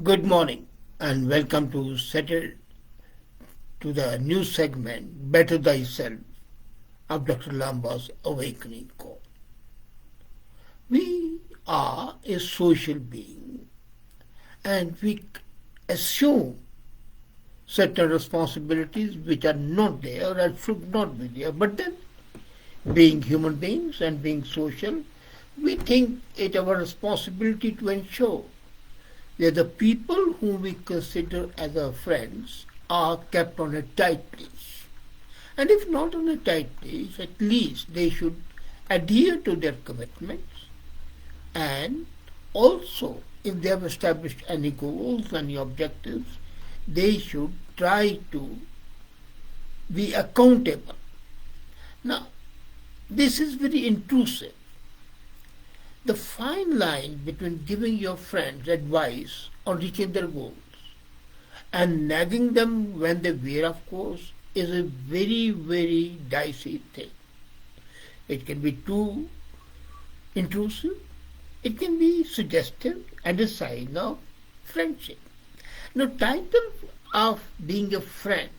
Good morning and welcome to the new segment Better Thyself of Dr. Lamba's Awakening Call. We are a social being and we assume certain responsibilities which are not there and should not be there. But then, being human beings and being social, we think it our responsibility to ensure that the people whom we consider as our friends are kept on a tight leash. And if not on a tight leash, at least they should adhere to their commitments, and also if they have established any goals, any objectives, they should try to be accountable. Now, this is very intrusive. The fine line between giving your friends advice on reaching their goals and nagging them when they veer off course is a very, very dicey thing. It can be too intrusive, it can be suggestive and a sign of friendship. Now, title of being a friend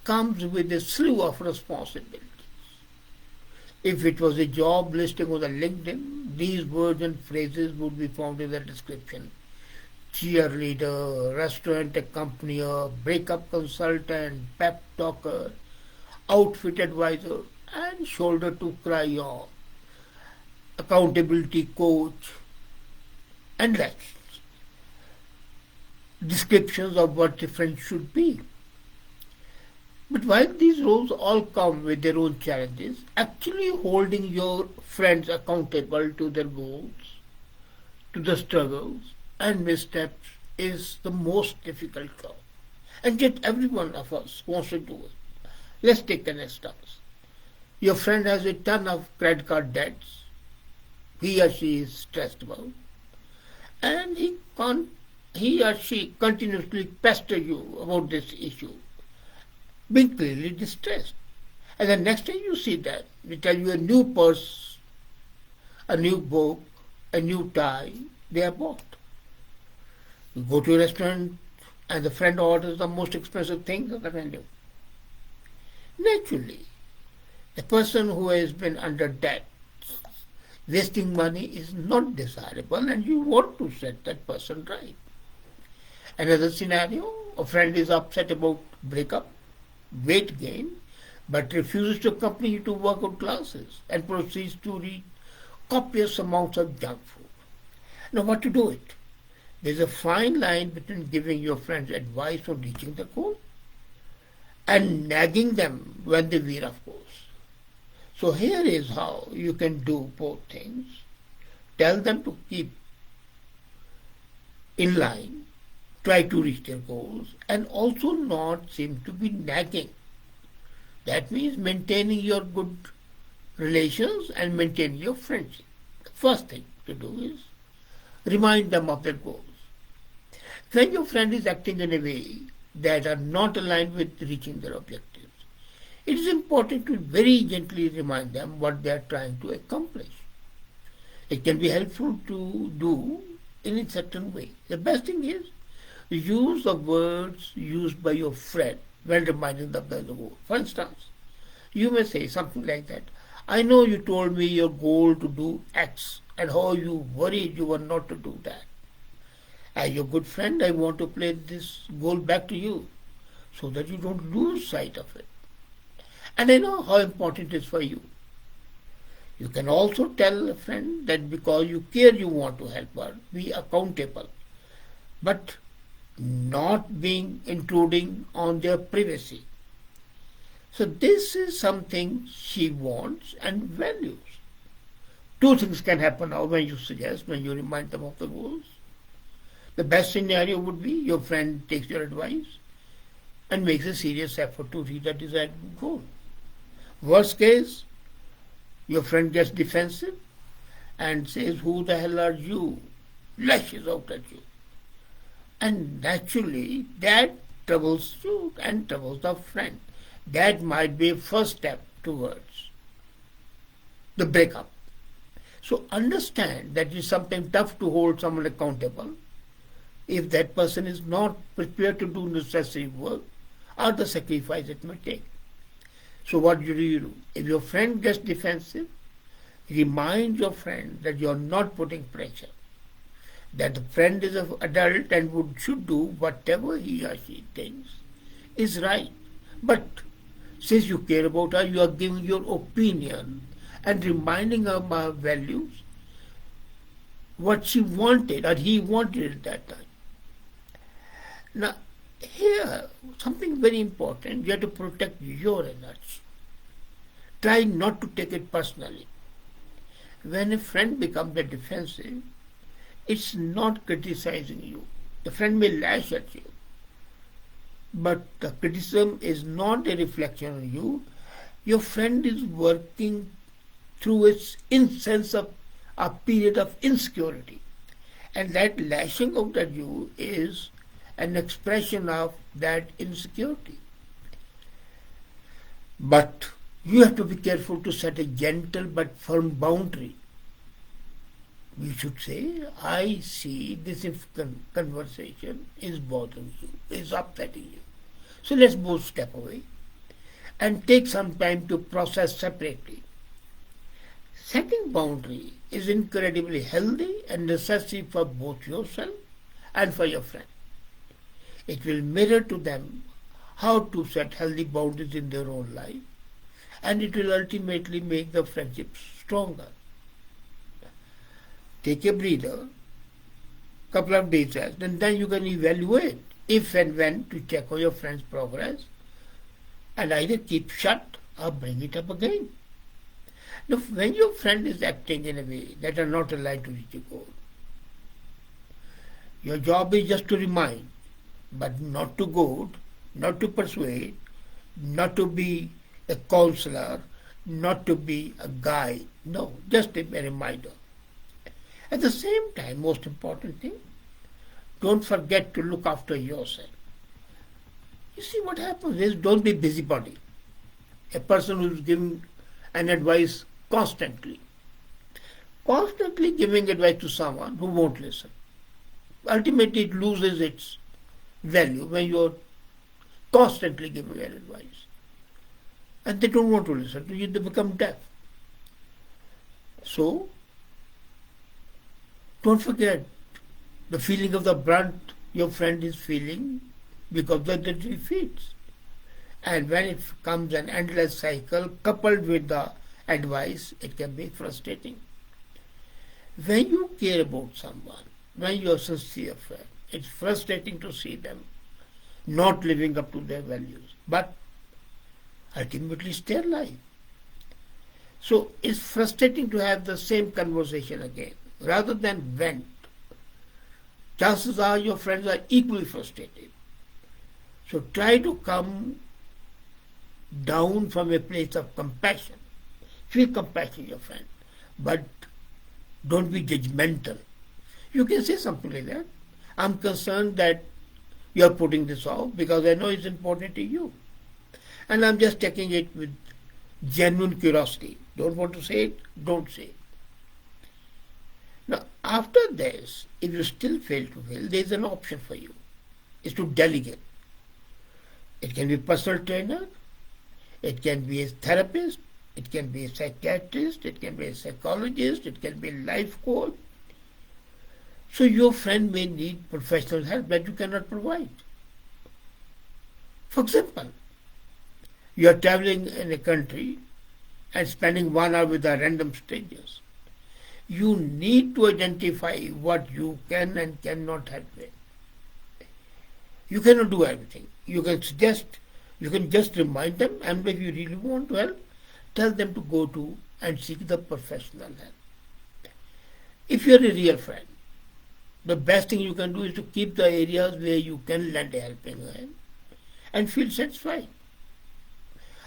comes with a slew of responsibilities. If it was a job listing on the LinkedIn, these words and phrases would be found in the description. Cheerleader, restaurant accompanier, breakup consultant, pep talker, outfit advisor, and shoulder to cry on, accountability coach, and rest. Descriptions of what a friend should be. But while these roles all come with their own challenges, actually holding your friends accountable to their goals, to the struggles and missteps is the most difficult job. And yet every one of us wants to do it. Let's take an instance. Your friend has a ton of credit card debts. He or she is stressed about. And he or she continuously pester you about this issue, being clearly distressed. And the next time you see that, they tell you a new purse, a new book, a new tie, they are bought. You go to a restaurant and the friend orders the most expensive thing on the menu. Naturally, the person who has been under debt, wasting money is not desirable and you want to set that person right. Another scenario, a friend is upset about breakup, weight gain, but refuses to accompany you to workout classes and proceeds to eat copious amounts of junk food. Now, what to do it? There's a fine line between giving your friends advice on reaching the goal and nagging them when they veer off course. So here is how you can do both things. Tell them to keep in line, try to reach their goals, and also not seem to be nagging. That means maintaining your good relations and maintaining your friendship. The first thing to do is remind them of their goals. When your friend is acting in a way that are not aligned with reaching their objectives, it is important to very gently remind them what they are trying to accomplish. It can be helpful to do in a certain way. The best thing is use the words used by your friend when reminding them of the goal. For instance, you may say something like that. I know you told me your goal to do X and how you worried you were not to do that. As your good friend, I want to play this goal back to you so that you don't lose sight of it. And I know how important it is for you. You can also tell a friend that because you care, you want to help her, be accountable, but not being intruding on their privacy. So this is something she wants and values. Two things can happen now when you remind them of the goals. The best scenario would be your friend takes your advice and makes a serious effort to reach the desired goal. Worst case, your friend gets defensive and says, who the hell are you? Lashes out at you. And naturally, that troubles you and troubles the friend. That might be a first step towards the breakup. So understand that it is sometimes tough to hold someone accountable, if that person is not prepared to do necessary work or the sacrifice it may take. So what do you do? If your friend gets defensive, remind your friend that you are not putting pressure, that the friend is an adult and should do whatever he or she thinks is right. But since you care about her, you are giving your opinion and reminding her of her values, what she wanted or he wanted at that time. Now, here, something very important, you have to protect your energy. Try not to take it personally. When a friend becomes a defensive, it's not criticizing you. The friend may lash at you, but the criticism is not a reflection on you. Your friend is working through its sense of a period of insecurity. And that lashing out at you is an expression of that insecurity. But you have to be careful to set a gentle but firm boundary. You should say, I see this conversation is bothering you, is upsetting you. So let's both step away and take some time to process separately. Setting boundary is incredibly healthy and necessary for both yourself and for your friend. It will mirror to them how to set healthy boundaries in their own life, and it will ultimately make the friendship stronger. Take a breather, couple of days rest, and then you can evaluate if and when to check on your friend's progress and either keep shut or bring it up again. Now, when your friend is acting in a way that are not aligned to reach a goal, your job is just to remind, but not to goad, not to persuade, not to be a counselor, not to be a guide. No, just a reminder. At the same time, most important thing, don't forget to look after yourself. You see, what happens is, don't be busybody. A person who is giving an advice constantly giving advice to someone who won't listen. Ultimately, it loses its value when you are constantly giving advice. And they don't want to listen to you, they become deaf. So, don't forget the feeling of the brunt your friend is feeling because of the defeats. And when it comes an endless cycle coupled with the advice, it can be frustrating. When you care about someone, when you are a sincere friend, it's frustrating to see them not living up to their values, but ultimately stay alive. So it's frustrating to have the same conversation again. Rather than vent, chances are your friends are equally frustrated. So try to come down from a place of compassion. Feel compassion for your friend, but don't be judgmental. You can say something like that. I'm concerned that you're putting this off because I know it's important to you. And I'm just taking it with genuine curiosity. Don't want to say it? Don't say it. Now, after this, if you still fail to fail, there is an option for you. It's to delegate. It can be a personal trainer, it can be a therapist, it can be a psychiatrist, it can be a psychologist, it can be a life coach. So your friend may need professional help that you cannot provide. For example, you are traveling in a country and spending 1 hour with a random strangers. You need to identify what you can and cannot help with. You cannot do everything. You can just remind them, and if you really want to help, tell them to go to and seek the professional help. If you are a real friend, the best thing you can do is to keep the areas where you can lend a helping hand and feel satisfied.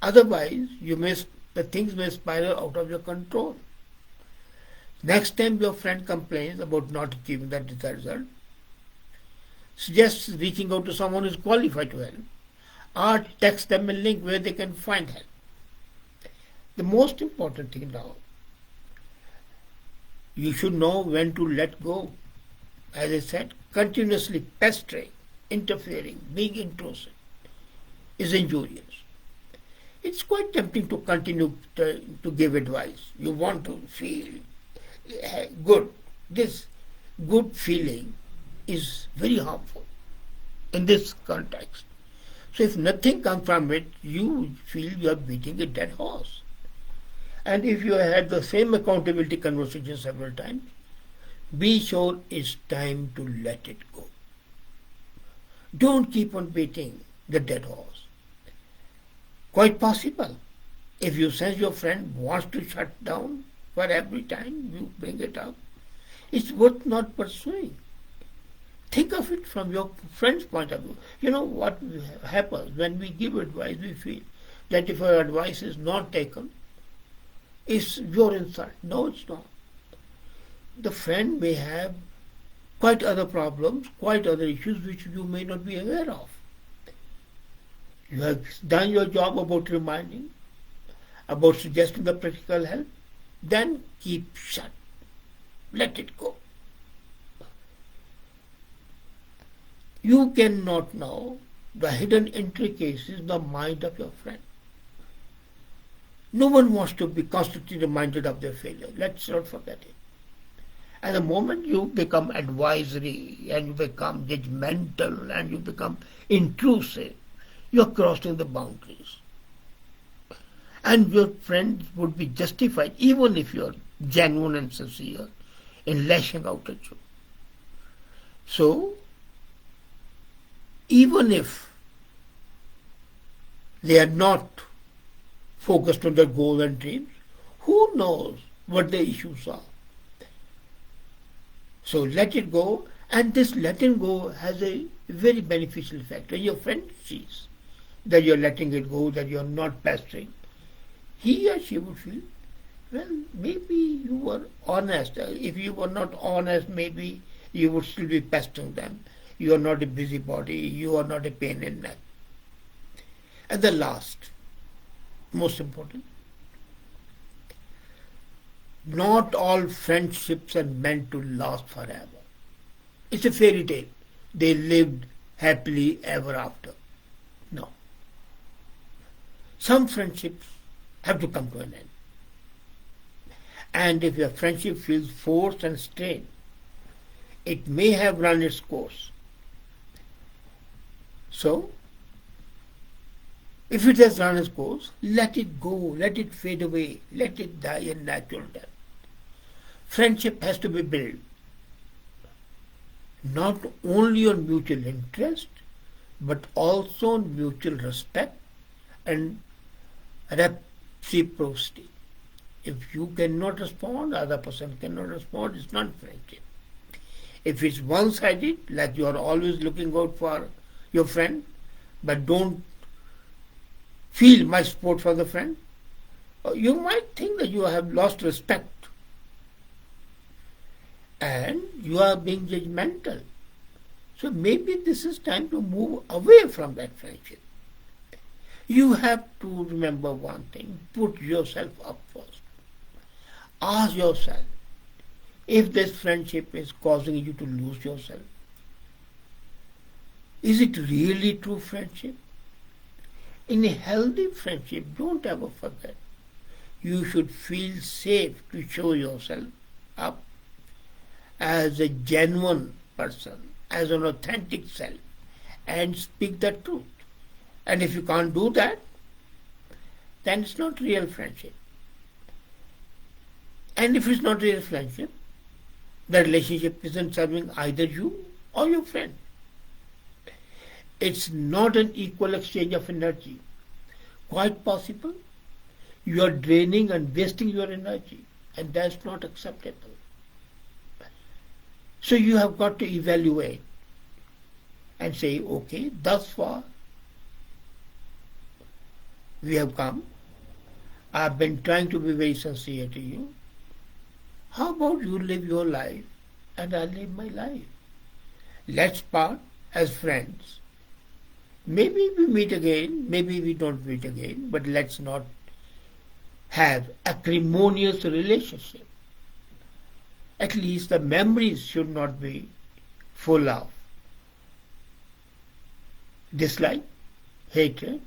Otherwise, the things may spiral out of your control. Next time your friend complains about not achieving that desired result, suggest reaching out to someone who is qualified to help, or text them a link where they can find help. The most important thing now, you should know when to let go. as I said, continuously pestering, interfering, being intrusive is injurious. It's quite tempting to continue to give advice. You want to feel good. This good feeling is very harmful in this context. So if nothing comes from it, you feel you are beating a dead horse. And if you had the same accountability conversation several times, be sure it's time to let it go. Don't keep on beating the dead horse. Quite possible. If you sense your friend wants to shut down for every time you bring it up, it's worth not pursuing. Think of it from your friend's point of view. You know what happens when we give advice, we feel that if our advice is not taken, it's your insult. No, it's not. The friend may have quite other problems, quite other issues which you may not be aware of. You have done your job about reminding, about suggesting the practical help, then keep shut. Let it go. You cannot know the hidden intricacies in the mind of your friend. No one wants to be constantly reminded of their failure. Let's not forget it. At the moment you become advisory and you become judgmental and you become intrusive, you're crossing the boundaries. And your friends would be justified, even if you're genuine and sincere, in lashing out at you. So, even if they are not focused on their goals and dreams, who knows what the issues are? So let it go, and this letting go has a very beneficial effect. When your friend sees that you're letting it go, that you're not pestering, he or she would feel, well, maybe you were honest. If you were not honest, maybe you would still be pestering them. You are not a busybody, you are not a pain in the neck. And the last, most important, not all friendships are meant to last forever. It's a fairy tale. They lived happily ever after. No. Some friendships have to come to an end. And if your friendship feels forced and strained, it may have run its course. So, if it has run its course, let it go, let it fade away, let it die a natural death. Friendship has to be built not only on mutual interest, but also on mutual respect and reciprocity. If you cannot respond, the other person cannot respond, it's not friendship. If it's one-sided, like you are always looking out for your friend, but don't feel much support for the friend, you might think that you have lost respect and you are being judgmental. So maybe this is time to move away from that friendship. You have to remember one thing, put yourself up first. Ask yourself if this friendship is causing you to lose yourself. Is it really true friendship? In a healthy friendship, don't ever forget, you should feel safe to show yourself up as a genuine person, as an authentic self, and speak the truth. And if you can't do that, then it's not real friendship. And if it's not real friendship, the relationship isn't serving either you or your friend. It's not an equal exchange of energy. Quite possible, you are draining and wasting your energy, and that's not acceptable. So you have got to evaluate and say, okay, thus far we have come. I've been trying to be very sincere to you. How about you live your life and I live my life? Let's part as friends. Maybe we meet again, maybe we don't meet again, but let's not have acrimonious relationship. At least the memories should not be full of dislike, hatred,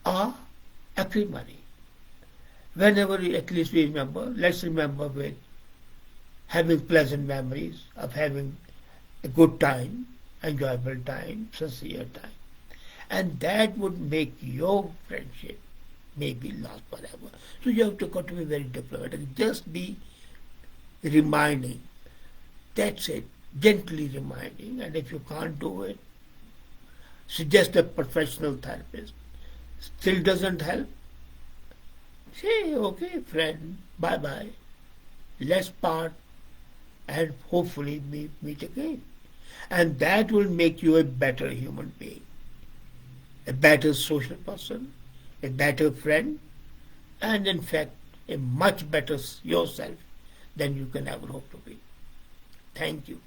or acrimony. Whenever at least we remember, let's remember with having pleasant memories of having a good time, enjoyable time, sincere time. And that would make your friendship maybe last forever. So you have got to be very diplomatic. Just be reminding. That's it. Gently reminding. And if you can't do it, suggest a professional therapist. Still doesn't help? Say, okay, friend, bye bye. Let's part and hopefully meet again. And that will make you a better human being, a better social person, a better friend, and in fact, a much better yourself than you can ever hope to be. Thank you.